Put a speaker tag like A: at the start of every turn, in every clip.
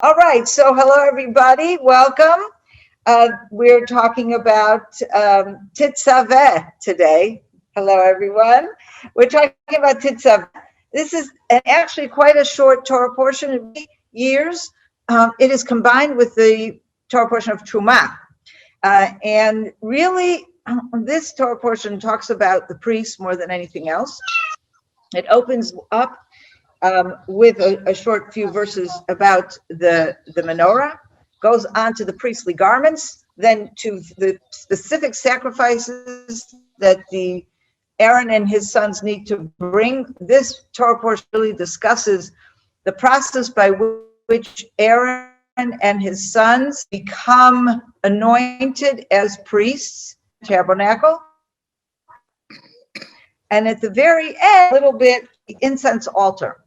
A: All right, so hello everybody, welcome. We're talking about Tetzaveh today. Hello everyone. We're talking about Tetzaveh. This is actually quite a short Torah portion, in years. It is combined with the Torah portion of Trumah. And really, this Torah portion talks about the priests more than anything else. It opens up with a short few verses about the menorah, goes on to the priestly garments, then to the specific sacrifices that the Aaron and his sons need to bring. This Torah portion really discusses the process by which Aaron and his sons become anointed as priests, tabernacle. And at the very end, a little bit, the incense altar.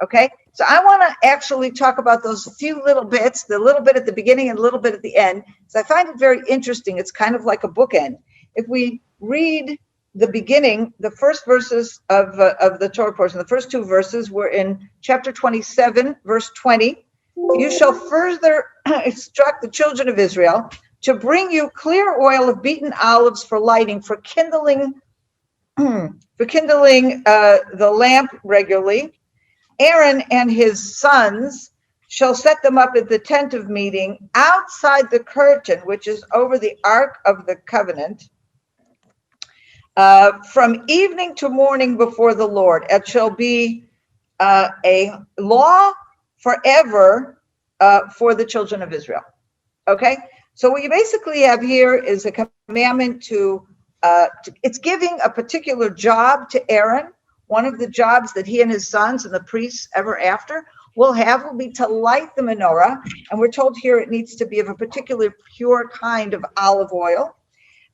A: Okay, so I want to actually talk about those few little bits, the little bit at the beginning and a little bit at the end, because I find it very interesting. It's kind of like a bookend. If we read the beginning, the first verses of the Torah portion, the first two verses were in chapter 27, verse 20. You shall further instruct the children of Israel to bring you clear oil of beaten olives for lighting, for kindling the lamp regularly. Aaron and his sons shall set them up at the tent of meeting outside the curtain, which is over the ark of the covenant, from evening to morning before the Lord. It shall be a law forever for the children of Israel. Okay, so what you basically have here is a commandment to it's giving a particular job to Aaron. One of the jobs that he and his sons and the priests ever after will be to light the menorah. And we're told here it needs to be of a particular pure kind of olive oil.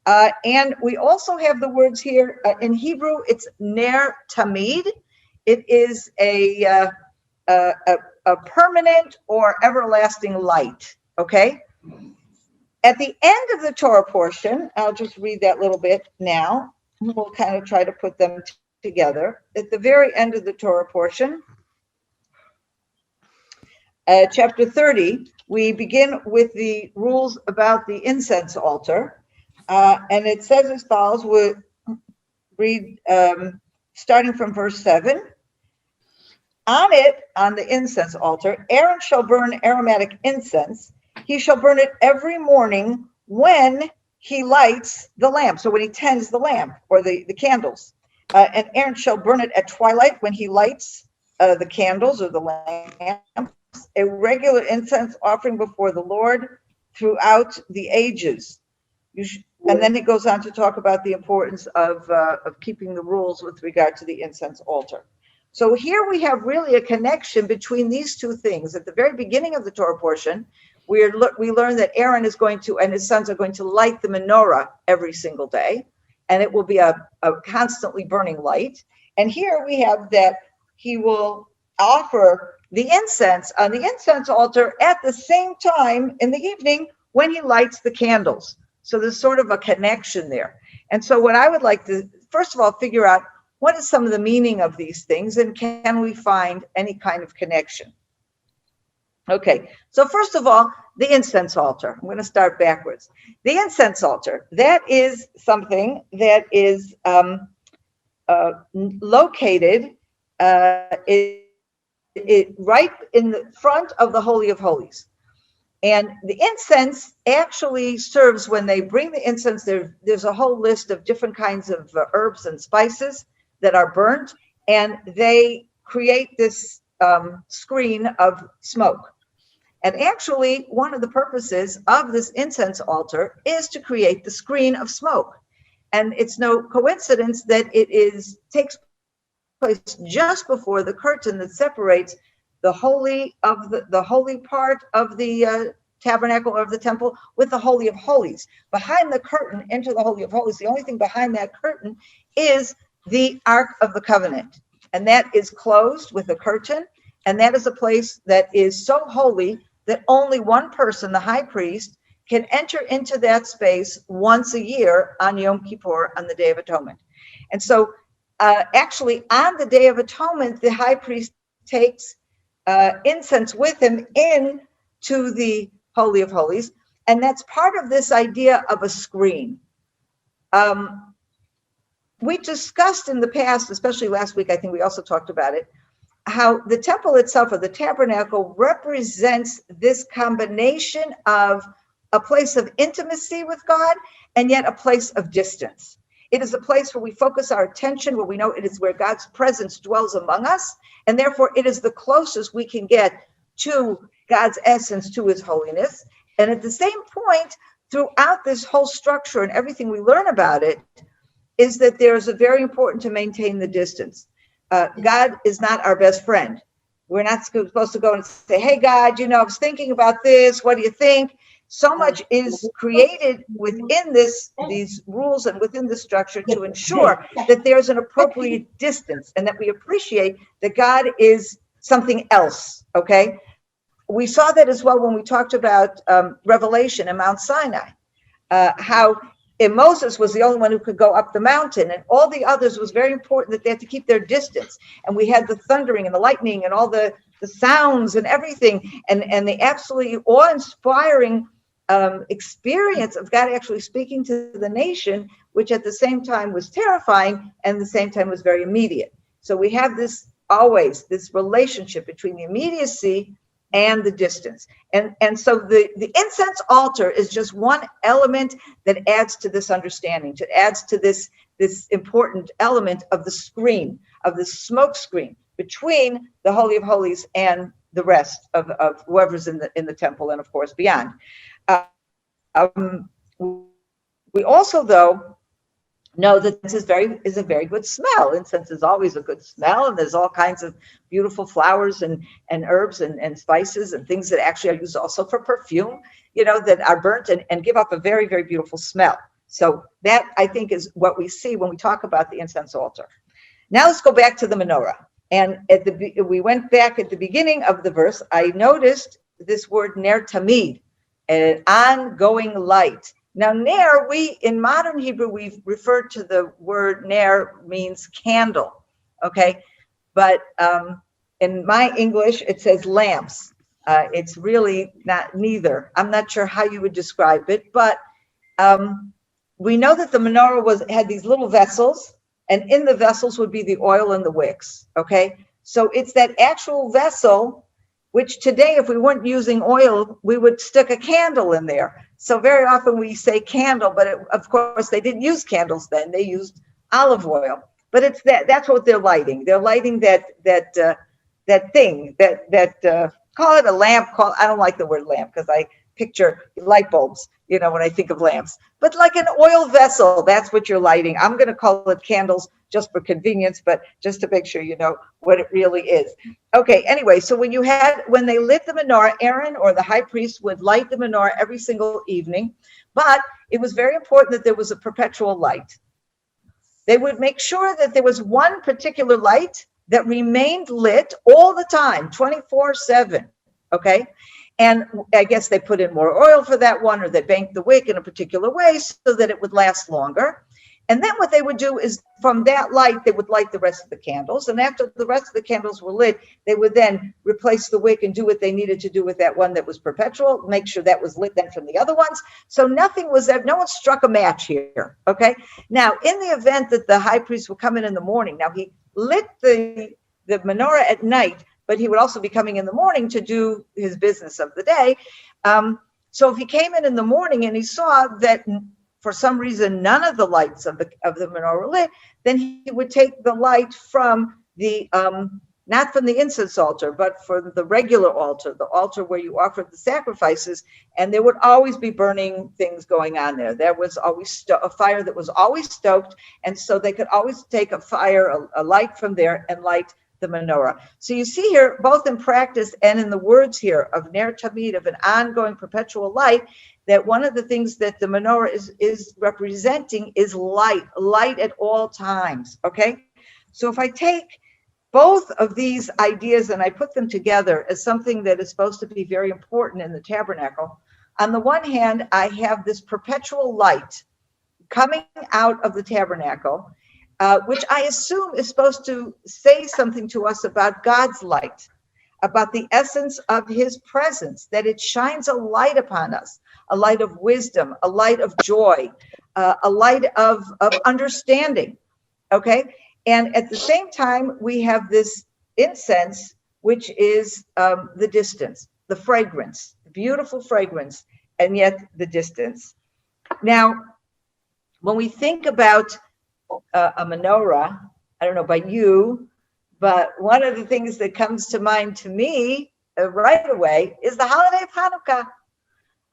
A: And we also have the words here in Hebrew, it's ner tamid. It is a permanent or everlasting light, okay? At the end of the Torah portion, I'll just read that little bit now. We'll kind of try to put them together. At the very end of the Torah portion, chapter 30, we begin with the rules about the incense altar. And it says as follows, we'll read starting from verse 7. On the incense altar, Aaron shall burn aromatic incense. He shall burn it every morning when he lights the lamp. So when he tends the lamp or the candles. And Aaron shall burn it at twilight when he lights the candles or the lamps, a regular incense offering before the Lord throughout the ages. And then he goes on to talk about the importance of keeping the rules with regard to the incense altar. So here we have really a connection between these two things. At the very beginning of the Torah portion, we learn that Aaron is going to, and his sons are going to light the menorah every single day. And it will be a constantly burning light. And here we have that he will offer the incense on the incense altar at the same time in the evening when he lights the candles. So there's sort of a connection there. And so what I would like to, first of all, figure out what is some of the meaning of these things and can we find any kind of connection? Okay, so first of all, the incense altar. I'm going to start backwards. The incense altar, that is something that is located right in the front of the Holy of Holies. And the incense actually serves, when they bring the incense, there's a whole list of different kinds of herbs and spices that are burnt, and they create this screen of smoke. And actually, one of the purposes of this incense altar is to create the screen of smoke. And it's no coincidence that takes place just before the curtain that separates the holy of the holy part of the tabernacle or of the temple with the Holy of Holies. Behind the curtain into the Holy of Holies, the only thing behind that curtain is the Ark of the Covenant. And that is closed with a curtain. And that is a place that is so holy that only one person, the high priest, can enter into that space once a year on Yom Kippur, on the Day of Atonement. And so actually on the Day of Atonement, the high priest takes incense with him in to the Holy of Holies. And that's part of this idea of a screen. We discussed in the past, especially last week, I think we also talked about it, how the temple itself, or the tabernacle, represents this combination of a place of intimacy with God and yet a place of distance. It is a place where we focus our attention, where we know it is where God's presence dwells among us, and therefore it is the closest we can get to God's essence, to his holiness. And at the same point, throughout this whole structure and everything we learn about it, is that there's a very important to maintain the distance. God is not our best friend. We're not supposed to go and say, hey, God, I was thinking about this. What do you think? So much is created within these rules and within the structure to ensure that there's an appropriate distance and that we appreciate that God is something else, okay? We saw that as well when we talked about Revelation and Mount Sinai, how Moses was the only one who could go up the mountain, and all the others was very important that they had to keep their distance. And we had the thundering and the lightning and all the sounds and everything, and the absolutely awe-inspiring experience of God actually speaking to the nation, which at the same time was terrifying and at the same time was very immediate. So we have this relationship between the immediacy and the distance. And so the incense altar is just one element that adds to this understanding, adds to this important element of the screen, of the smoke screen between the Holy of Holies and the rest of whoever's in the temple and of course beyond. We also, though, know that this is a very good smell. Incense is always a good smell, and there's all kinds of beautiful flowers and herbs and spices and things that actually are used also for perfume, that are burnt and give up a very, very beautiful smell. So that, I think, is what we see when we talk about the incense altar. Now let's go back to the menorah. And we went back at the beginning of the verse. I noticed this word ner tamid, an ongoing light. Now, ner, in modern Hebrew, we've referred to the word ner means candle, okay? But in my English, it says lamps. It's really neither. I'm not sure how you would describe it, but we know that the menorah had these little vessels, and in the vessels would be the oil and the wicks, okay? So it's that actual vessel, which today, if we weren't using oil, we would stick a candle in there. So very often we say candle, but of course they didn't use candles then. They used olive oil. But it's that's what they're lighting. They're lighting that thing, call it a lamp. I don't like the word lamp because I picture light bulbs, when I think of lamps. But like an oil vessel, that's what you're lighting. I'm going to call it candles just for convenience, but just to make sure you know what it really is. Okay, anyway, so when they lit the menorah, Aaron or the high priest would light the menorah every single evening, but it was very important that there was a perpetual light. They would make sure that there was one particular light that remained lit all the time, 24/7, okay? And I guess they put in more oil for that one, or they banked the wick in a particular way so that it would last longer. And then what they would do is from that light, they would light the rest of the candles. And after the rest of the candles were lit, they would then replace the wick and do what they needed to do with that one that was perpetual, make sure that was lit then from the other ones. So no one struck a match here, okay? Now, in the event that the high priest would come in the morning, now he lit the menorah at night, but he would also be coming in the morning to do his business of the day. So if he came in the morning and he saw that for some reason none of the lights of the menorah were lit, then he would take the light from the not from the incense altar, but from the regular altar, the altar where you offered the sacrifices, and there would always be burning things going on there. There was always a fire that was always stoked, and so they could always take a light from there and light the menorah. So you see here, both in practice and in the words here of ner tamid, of an ongoing perpetual light, that one of the things that the menorah is representing is light at all times, okay? So if I take both of these ideas and I put them together as something that is supposed to be very important in the tabernacle, on the one hand, I have this perpetual light coming out of the tabernacle, which I assume is supposed to say something to us about God's light. about the essence of his presence, that it shines a light upon us, a light of wisdom, a light of joy, a light of understanding. Okay. And at the same time, we have this incense, which is the distance, the fragrance, the beautiful fragrance, and yet the distance. Now, when we think about a menorah, I don't know about you, but one of the things that comes to mind to me right away is the holiday of Hanukkah.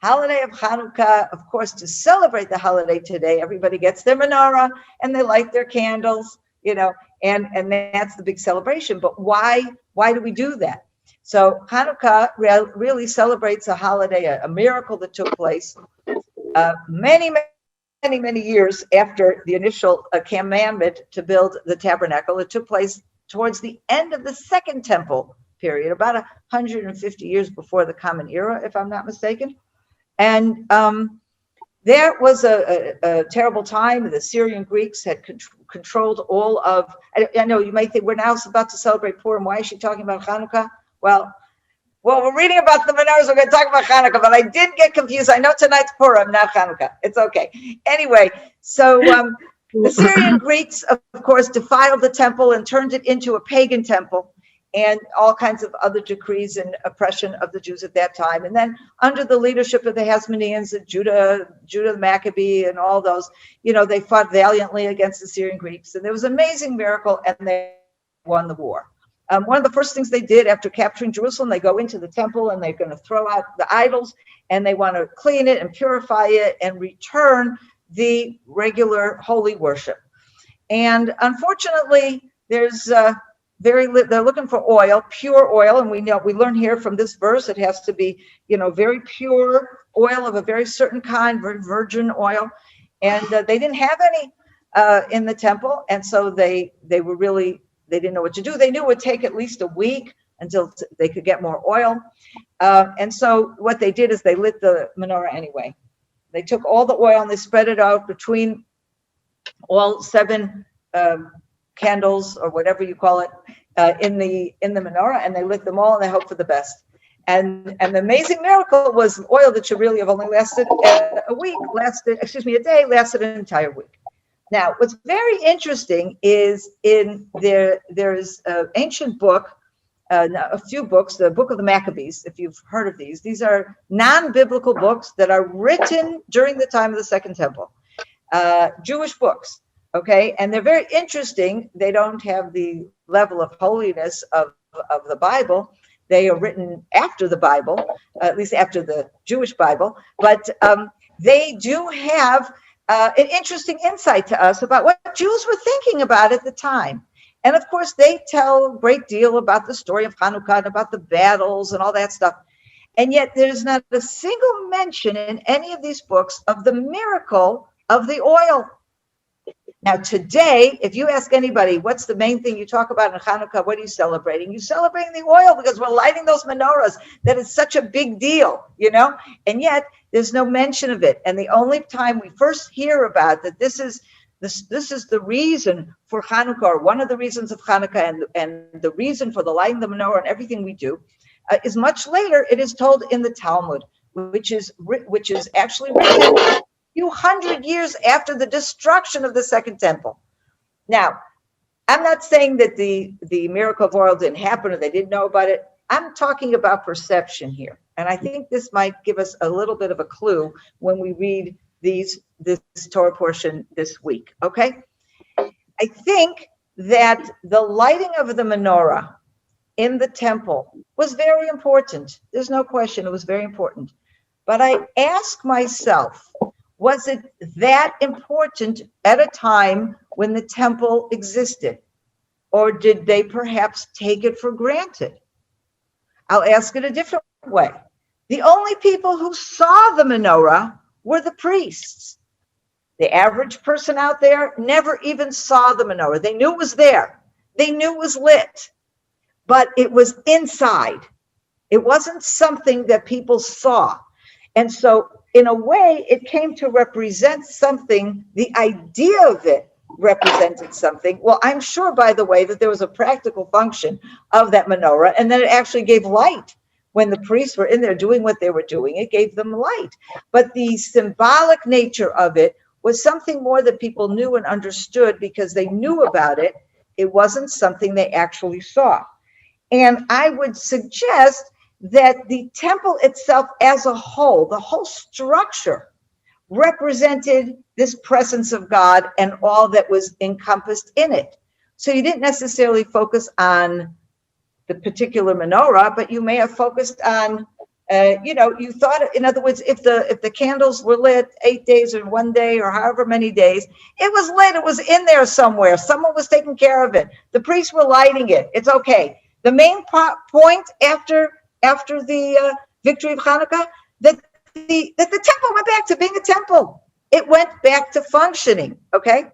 A: Holiday of Hanukkah, of course, to celebrate the holiday today, everybody gets their menorah and they light their candles, you know, and that's the big celebration. But why do we do that? So Hanukkah really celebrates a holiday, a miracle that took place many years after the initial commandment to build the tabernacle. It took place towards the end of the Second Temple period, about 150 years before the Common Era, if I'm not mistaken. And there was a terrible time. The Syrian Greeks had controlled all of, I know you might think we're now about to celebrate Purim. Why is she talking about Hanukkah? Well, we're reading about the menorahs. We're going to talk about Hanukkah, but I did get confused. I know tonight's Purim, not Hanukkah. It's okay. Anyway, so the Syrian Greeks, of course, defiled the temple and turned it into a pagan temple, and all kinds of other decrees and oppression of the Jews at that time. And then under the leadership of the Hasmoneans and Judah the Maccabee and all those, you know, they fought valiantly against the Syrian Greeks. And there was an amazing miracle, and they won the war. One of the first things they did after capturing Jerusalem, they go into the temple and they're going to throw out the idols, and they want to clean it and purify it and return the regular holy worship. And unfortunately, there's they're looking for oil, pure oil, and we learn here from this verse it has to be, you know, very pure oil of a very certain kind, very virgin oil, and they didn't have any in the temple, and so they didn't know what to do. They knew it would take at least a week until they could get more oil, and so what they did is they lit the menorah anyway. They took all the oil and they spread it out between all 7 candles, or whatever you call it, in the menorah, and they lit them all and they hoped for the best. And the amazing miracle was oil that should really have only lasted a day, lasted an entire week. Now, what's very interesting is there's an ancient book, a few books, the Book of the Maccabees, if you've heard of these. These are non-biblical books that are written during the time of the Second Temple, Jewish books. Okay, and they're very interesting. They don't have the level of holiness of the Bible. They are written after the Bible, at least after the Jewish Bible, but they do have an interesting insight to us about what Jews were thinking about at the time. And of course, they tell a great deal about the story of Hanukkah and about the battles and all that stuff. And yet there's not a single mention in any of these books of the miracle of the oil. Now, today, if you ask anybody, what's the main thing you talk about in Hanukkah? What are you celebrating? You're celebrating the oil because we're lighting those menorahs. That is such a big deal, you know? And yet, there's no mention of it. And the only time we first hear about that this is the reason for Hanukkah, or one of the reasons of Hanukkah, and the reason for the lighting the menorah and everything we do, is much later. It is told in the Talmud, which is actually written few hundred years after the destruction of the Second Temple. Now, I'm not saying that the miracle of oil didn't happen or they didn't know about it. I'm talking about perception here. And I think this might give us a little bit of a clue when we read this Torah portion this week, okay? I think that the lighting of the menorah in the temple was very important. There's no question, it was very important. But I ask myself, was it that important at a time when the temple existed? Or did they perhaps take it for granted? I'll ask it a different way. The only people who saw the menorah were the priests. The average person out there never even saw the menorah. They knew it was there. They knew it was lit, but it was inside. It wasn't something that people saw. And so in a way, it came to represent something, the idea of it represented something. Well, I'm sure, by the way, that there was a practical function of that menorah, and that it actually gave light. When the priests were in there doing what they were doing, it gave them light. But the symbolic nature of it was something more that people knew and understood because they knew about it. It wasn't something they actually saw. And I would suggest that the temple itself as a whole, the whole structure, represented this presence of God and all that was encompassed in it. So you didn't necessarily focus on the particular menorah, but you may have focused on, you thought, in other words, if the candles were lit 8 days or 1 day or however many days, it was lit, it was in there somewhere. Someone was taking care of it. The priests were lighting it. It's okay. The main point after the victory of Hanukkah, that the temple went back to being a temple. It went back to functioning, okay?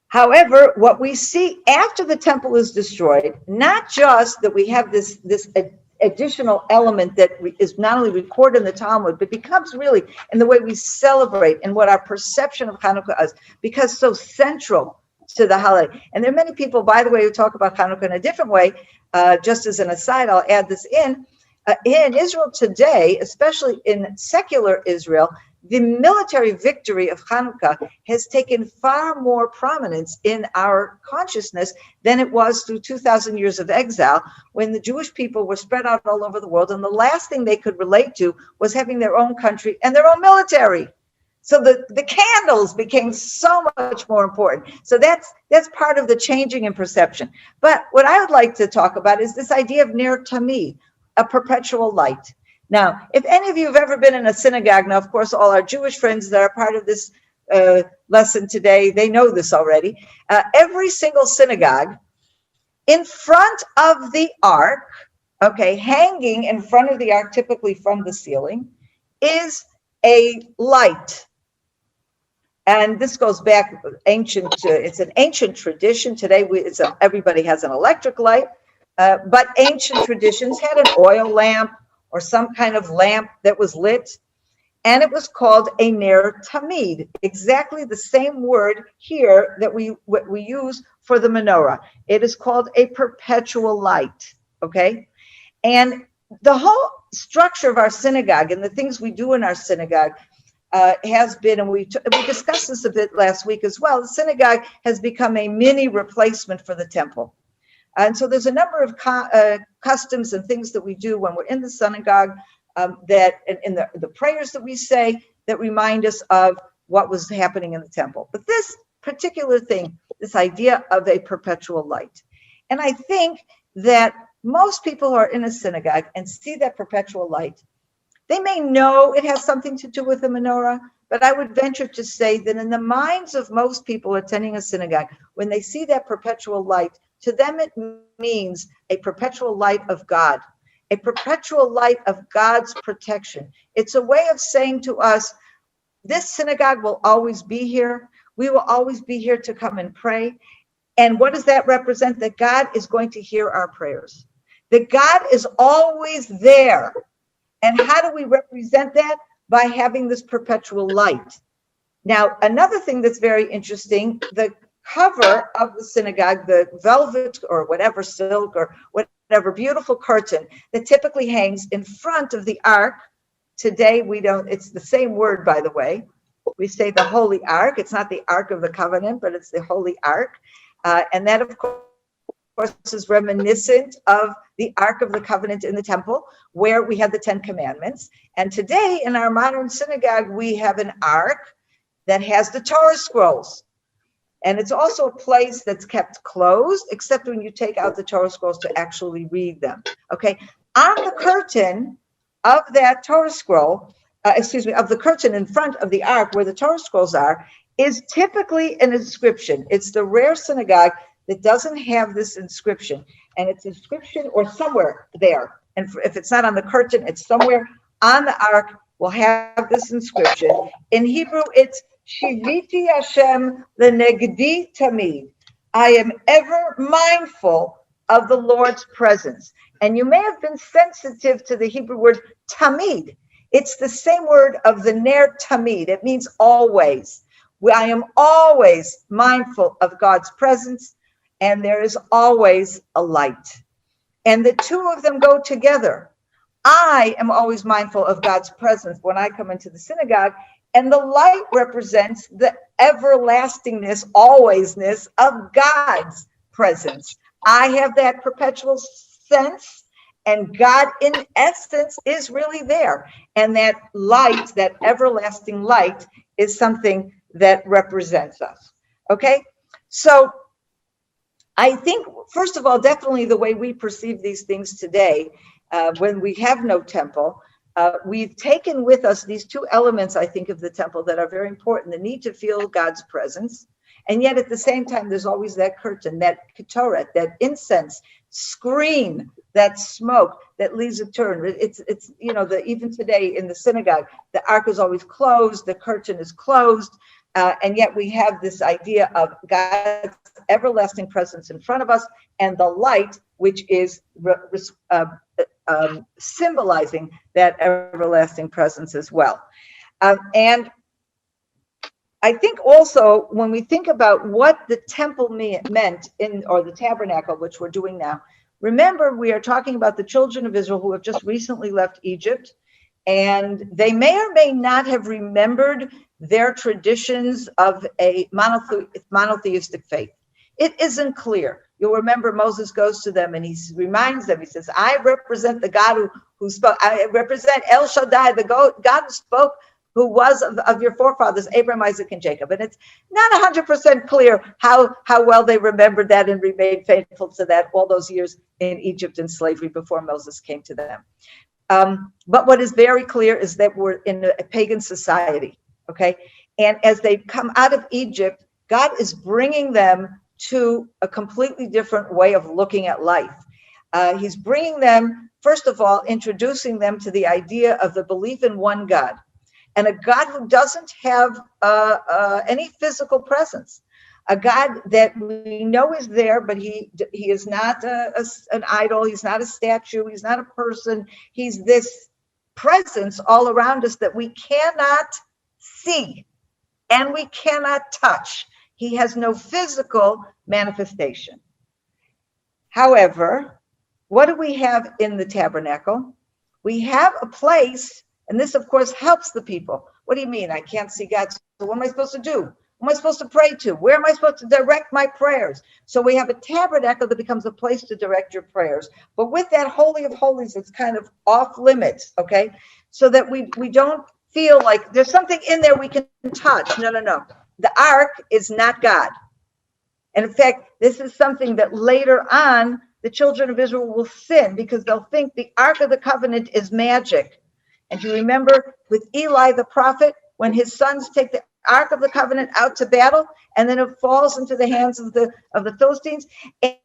A: However, what we see after the temple is destroyed, not just that we have this additional element that is not only recorded in the Talmud, but becomes really in the way we celebrate and what our perception of Hanukkah is, because so central to the holiday. And there are many people, by the way, who talk about Hanukkah in a different way. Just as an aside, I'll add this in. In Israel today, especially in secular Israel, the military victory of Hanukkah has taken far more prominence in our consciousness than it was through 2,000 years of exile, when the Jewish people were spread out all over the world, and the last thing they could relate to was having their own country and their own military. So the candles became so much more important. So that's part of the changing in perception. But what I would like to talk about is this idea of ner tamid, a perpetual light. Now, if any of you have ever been in a synagogue, now, of course, all our Jewish friends that are part of this lesson today, they know this already. Every single synagogue, in front of the ark, okay, hanging in front of the ark, typically from the ceiling, is a light. And this goes back it's an ancient tradition. Today, everybody has an electric light, but ancient traditions had an oil lamp or some kind of lamp that was lit, and it was called a ner tamid, exactly the same word here that we use for the menorah. It is called a perpetual light, okay? And the whole structure of our synagogue and the things we do in our synagogue has been, and we discussed this a bit last week as well, the synagogue has become a mini replacement for the temple. And so there's a number of customs and things that we do when we're in the synagogue, that in the prayers that we say, that remind us of what was happening in the temple. But this particular thing, this idea of a perpetual light. And I think that most people who are in a synagogue and see that perpetual light, they may know it has something to do with the menorah, but I would venture to say that in the minds of most people attending a synagogue, when they see that perpetual light, to them it means a perpetual light of God, a perpetual light of God's protection. It's a way of saying to us, this synagogue will always be here. We will always be here to come and pray. And what does that represent? That God is going to hear our prayers. That God is always there. And how do we represent that? By having this perpetual light. Now, another thing that's very interesting, the cover of the synagogue, the velvet or whatever, silk or whatever beautiful curtain that typically hangs in front of the ark. Today we don't, it's the same word, by the way. We say the Holy Ark. It's not the Ark of the Covenant, but it's the Holy Ark. And that, of course, is reminiscent of the Ark of the Covenant in the temple, where we had the 10 Commandments. And today in our modern synagogue, we have an ark that has the Torah scrolls. And it's also a place that's kept closed, except when you take out the Torah scrolls to actually read them. Okay. On the curtain of that Torah scroll, of the curtain in front of the ark where the Torah scrolls are, is typically an inscription. It's the rare synagogue that doesn't have this inscription. And it's inscription or somewhere there. And if it's not on the curtain, it's somewhere on the ark will have this inscription. In Hebrew, it's Shiviti Hashem lenegdi tamid. I am ever mindful of the Lord's presence. And you may have been sensitive to the Hebrew word tamid. It's the same word of the ner tamid. It means always. I am always mindful of God's presence, and there is always a light. And the two of them go together. I am always mindful of God's presence when I come into the synagogue, and the light represents the everlastingness, alwaysness of God's presence. I have that perpetual sense, and God in essence is really there. And that light, that everlasting light, is something that represents us. Okay? So I think, first of all, definitely the way we perceive these things today, when we have no temple, we've taken with us these two elements, I think, of the temple that are very important: the need to feel God's presence, and yet at the same time, there's always that curtain, that ketoret, that incense screen, that smoke that leaves a turn. It's even today in the synagogue, the ark is always closed, the curtain is closed, and yet we have this idea of God's everlasting presence in front of us, and the light, which is symbolizing that everlasting presence as well. And I think also when we think about what the temple meant or the tabernacle, which we're doing now, remember we are talking about the children of Israel who have just recently left Egypt, and they may or may not have remembered their traditions of a monotheistic faith. It isn't clear. You'll remember Moses goes to them and he reminds them, he says, I represent the God who spoke. I represent El Shaddai, the God who spoke, who was of your forefathers, Abraham, Isaac, and Jacob. And it's not 100% clear how well they remembered that and remained faithful to that all those years in Egypt in slavery before Moses came to them. But what is very clear is that we're in a pagan society, okay? And as they come out of Egypt, God is bringing them to a completely different way of looking at life. He's bringing them, first of all, introducing them to the idea of the belief in one God, and a God who doesn't have any physical presence, a God that we know is there, but he is not an idol, he's not a statue, he's not a person, he's this presence all around us that we cannot see and we cannot touch. He has no physical manifestation. However, what do we have in the tabernacle? We have a place, and this, of course, helps the people. What do you mean? I can't see God. So what am I supposed to do? Who am I supposed to pray to? Where am I supposed to direct my prayers? So we have a tabernacle that becomes a place to direct your prayers. But with that Holy of Holies, it's kind of off limits, okay? So that we don't feel like there's something in there we can touch. No. The ark is not God. And in fact, this is something that later on, the children of Israel will sin because they'll think the Ark of the Covenant is magic. And you remember with Eli the prophet, when his sons take the Ark of the Covenant out to battle, and then it falls into the hands of the Philistines.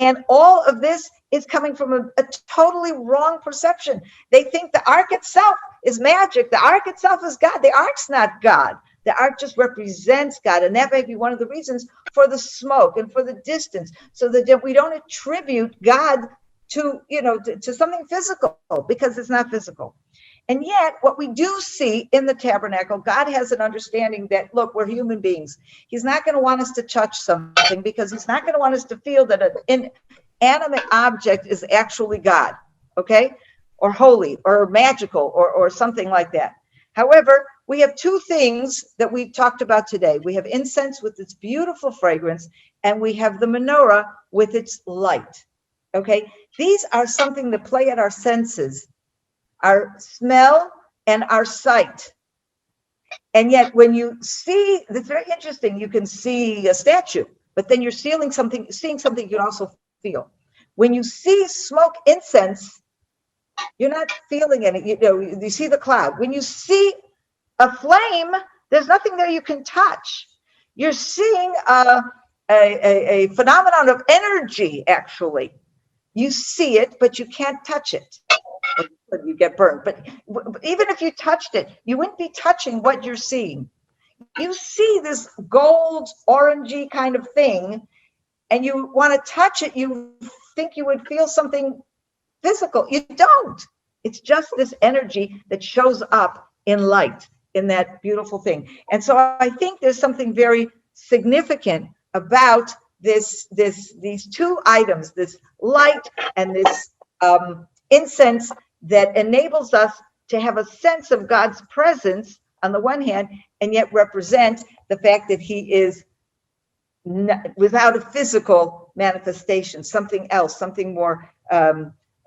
A: And all of this is coming from a totally wrong perception. They think the Ark itself is magic. The Ark itself is God. The Ark's not God. The Ark just represents God, and that may be one of the reasons for the smoke and for the distance, so that we don't attribute God to something physical, because it's not physical. And yet, what we do see in the tabernacle, God has an understanding that, look, we're human beings. He's not going to want us to touch something, because he's not going to want us to feel that an inanimate object is actually God, okay, or holy, or magical, or something like that. However, we have two things that we talked about today. We have incense with its beautiful fragrance, and we have the menorah with its light. Okay, these are something that play at our senses, our smell and our sight. And yet when you see, it's very interesting, you can see a statue, but then you're seeing something you can also feel. When you see smoke incense, you're not feeling it. You see the cloud. When you see a flame, there's nothing there you can touch. You're seeing a phenomenon of energy, actually. You see it, but you can't touch it. You get burned. But even if you touched it, you wouldn't be touching what you're seeing. You see this gold, orangey kind of thing, and you want to touch it. You think you would feel something physical. You don't. It's just this energy that shows up in light, in that beautiful thing. And so I think there's something very significant about these two items, this light and this incense, that enables us to have a sense of God's presence on the one hand, and yet represent the fact that he is without a physical manifestation, something else, something more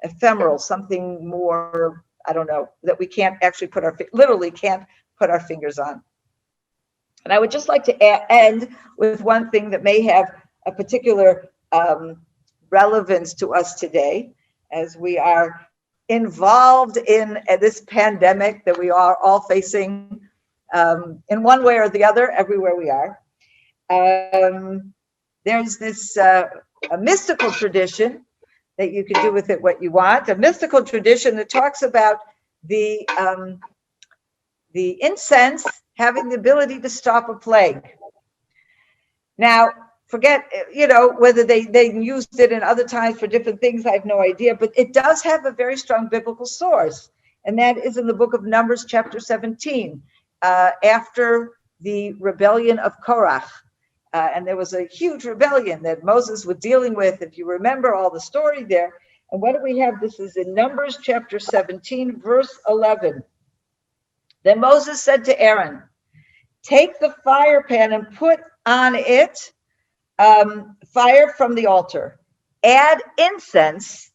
A: ephemeral, something more, I don't know, that we can't actually literally can't put our fingers on. And I would just like to end with one thing that may have a particular relevance to us today, as we are involved in this pandemic that we are all facing in one way or the other, everywhere we are. There's this a mystical tradition that you can do with it what you want, a mystical tradition that talks about the incense having the ability to stop a plague. Now, forget, whether they used it in other times for different things, I have no idea, but it does have a very strong biblical source. And that is in the book of Numbers, chapter 17, after the rebellion of Korach. And there was a huge rebellion that Moses was dealing with, if you remember all the story there. And what do we have? This is in Numbers chapter 17, verse 11. Then Moses said to Aaron, take the fire pan and put on it fire from the altar. Add incense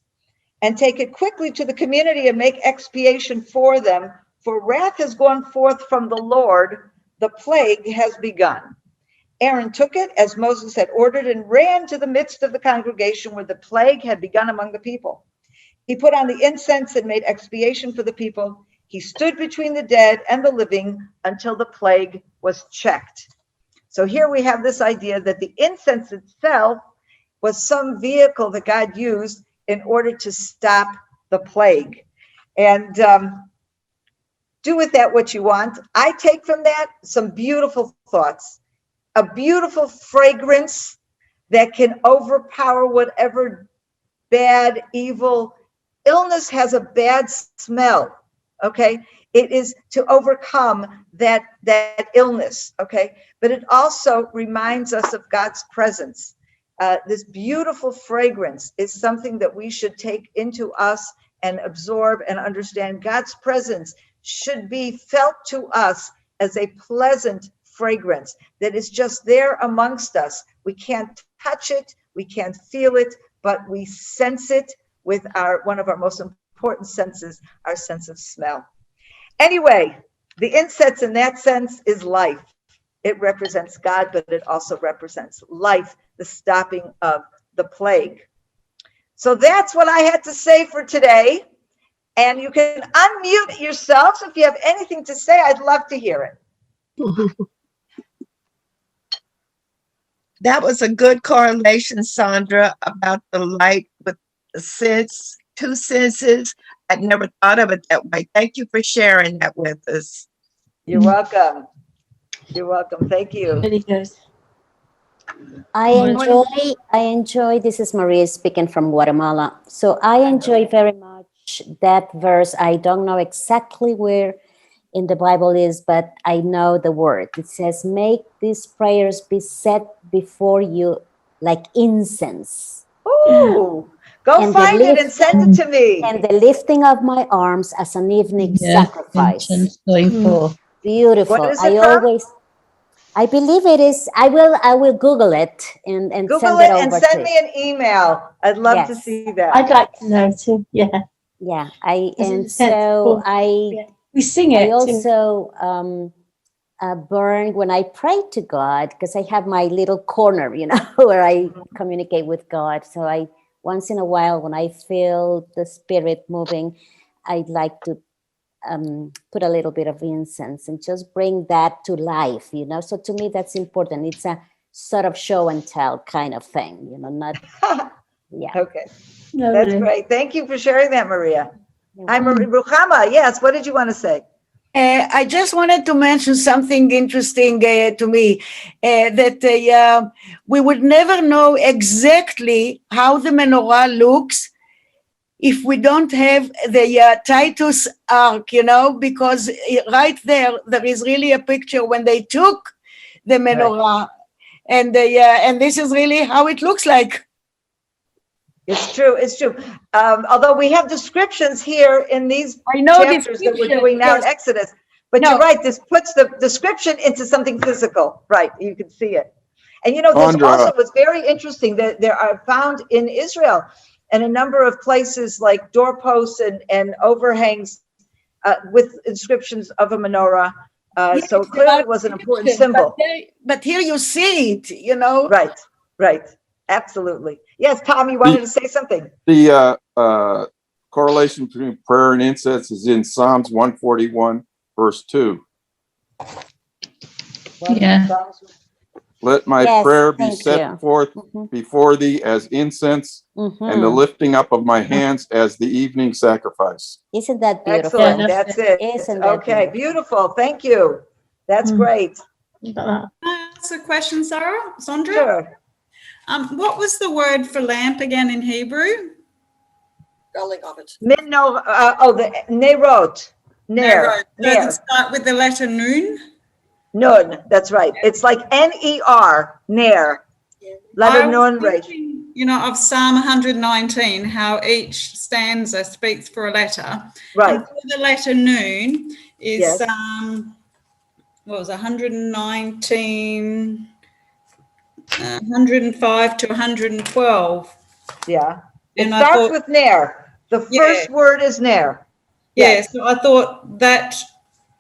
A: and take it quickly to the community and make expiation for them. For wrath has gone forth from the Lord. The plague has begun. Aaron took it as Moses had ordered and ran to the midst of the congregation where the plague had begun among the people. He put on the incense and made expiation for the people. He stood between the dead and the living until the plague was checked. So here we have this idea that the incense itself was some vehicle that God used in order to stop the plague. And do with that what you want. I take from that some beautiful thoughts. A beautiful fragrance that can overpower whatever bad, evil illness has a bad smell. Okay, it is to overcome that illness. Okay, but it also reminds us of God's presence. This beautiful fragrance is something that we should take into us and absorb and understand. God's presence should be felt to us as a pleasant fragrance that is just there amongst us. We can't touch it, we can't feel it, but we sense it with one of our most important senses, our sense of smell. Anyway, the incense in that sense is life. It represents God, but it also represents life, the stopping of the plague. So that's what I had to say for today. And you can unmute yourselves if you have anything to say. I'd love to hear it.
B: That was a good correlation, Sondra, about the light with the sense, two senses. I'd never thought of it that way. Thank you for sharing that with us.
A: You're welcome. You're welcome. Thank you.
C: I enjoy, this is Maria speaking from Guatemala. So I enjoy very much that verse. I don't know exactly where in the Bible is, but I know the word. It says, make these prayers be set before you like incense.
A: Ooh, go find it and send it to me.
C: And the lifting of my arms as an evening sacrifice. Beautiful.
A: What is it
C: I believe it is, I will Google it and
A: Google
C: send
A: it
C: it over
A: and send me an email. I'd love to see that.
D: I'd like to know too. Yeah.
C: Yeah.
D: We sing it.
C: I also burn when I pray to God, because I have my little corner, where I communicate with God. So I, once in a while, when I feel the spirit moving, I'd like to put a little bit of incense and just bring that to life, So to me, that's important. It's a sort of show and tell kind of thing, not, yeah.
A: Okay. That's great. Thank you for sharing that, Maria. I'm Ruchama. Yes, what did you want to say?
E: I just wanted to mention something interesting to me, that we would never know exactly how the menorah looks if we don't have the Titus ark, because right there is really a picture when they took the menorah, and this is really how it looks like.
A: It's true. It's true. Although we have descriptions here in these
E: I know
A: chapters that we're doing now in
E: yes.
A: Exodus, but
E: No.
A: you're right. This puts the description into something physical. Right. You can see it. And this also was very interesting that there are found in Israel and a number of places like doorposts and overhangs with inscriptions of a menorah. So clearly it was an important symbol.
E: But here you see it,
A: Right, right. Absolutely. Yes, Tom, you wanted to say something.
F: The correlation between prayer and incense is in Psalms 141, verse 2.
D: Yeah.
F: Let my
C: Yes,
F: prayer be
C: thank
F: set
C: you.
F: forth before thee as incense, and the lifting up of my hands as the evening sacrifice.
C: Isn't that beautiful?
A: Excellent.
D: Yeah,
A: That's it.
C: Isn't that
A: Okay, beautiful. Thank you. That's great.
G: Can I ask a question, Sarah? Sondra?
A: Sure.
G: What was the word for lamp again in Hebrew?
A: The Nerot. Ner.
G: Does it start with the letter Nun?
A: Nun. That's right. It's like N-E-R. Ner. Letter
G: I was
A: Nun, right.
G: thinking, of Psalm 119, how each stanza speaks for a letter.
A: Right.
G: And for the letter Nun is
A: Yes.
G: what was it, 119, 105 to 112.
A: Yeah. It
G: And I
A: starts
G: thought,
A: with Ner. The first word is Ner.
G: yeah, so I thought that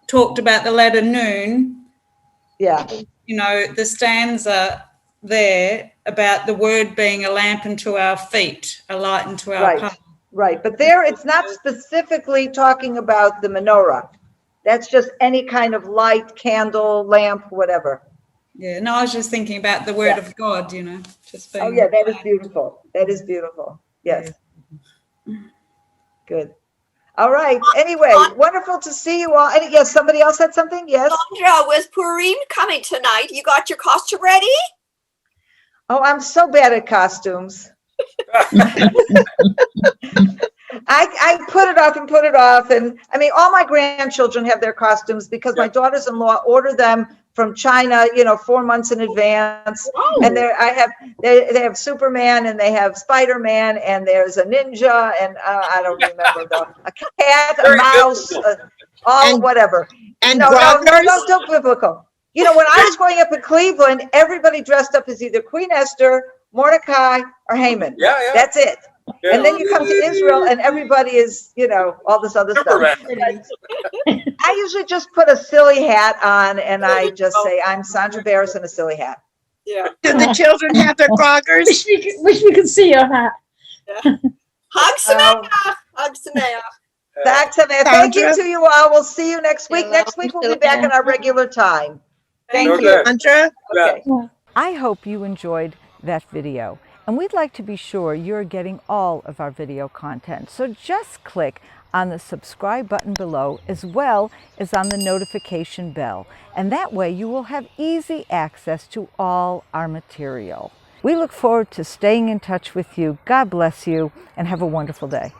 G: talked about the letter Nun,
A: Yeah.
G: the stanza there about the word being a lamp unto our feet, a light unto our
A: Right.
G: path.
A: Right. But there it's not specifically talking about the menorah. That's just any kind of light, candle, lamp, whatever.
G: Yeah, no, I was just thinking about the word of God, just being.
A: Oh, yeah, that is beautiful. That is beautiful. Yes. Good. All right. Anyway, wonderful to see you all. And yes, somebody else had something? Yes.
H: Sondra, was Purim coming tonight? You got your costume ready?
A: Oh, I'm so bad at costumes. I put it off and put it off. And I mean, all my grandchildren have their costumes because my daughters-in-law order them from China, 4 months in advance.
H: Oh.
A: And they have Superman and they have Spider-Man and there's a ninja and I don't remember a cat, a mouse, whatever.
B: And
A: No,
B: Grogners?
A: don't biblical. When I was growing up in Cleveland, everybody dressed up as either Queen Esther, Mordecai, or Haman.
I: Yeah, yeah.
A: That's it.
I: Yeah.
A: And then you come to Israel and everybody is, all this other stuff. I usually just put a silly hat on and I just say, I'm Sondra Baras in a silly hat.
H: Yeah.
B: Do the children have their groggers?
D: Wish we could see your hat.
H: Hug Sameach. Hug Sameach.
A: Thank you
B: Sondra?
A: to you all. We'll see you next week.
H: Yeah,
A: Next week we'll be back in our regular time.
G: Thank you.
I: Okay.
B: Sandra?
A: Okay.
J: I hope you enjoyed that video, and we'd like to be sure you're getting all of our video content. So just click on the subscribe button below as well as on the notification bell, and that way you will have easy access to all our material. We look forward to staying in touch with you. God bless you and have a wonderful day.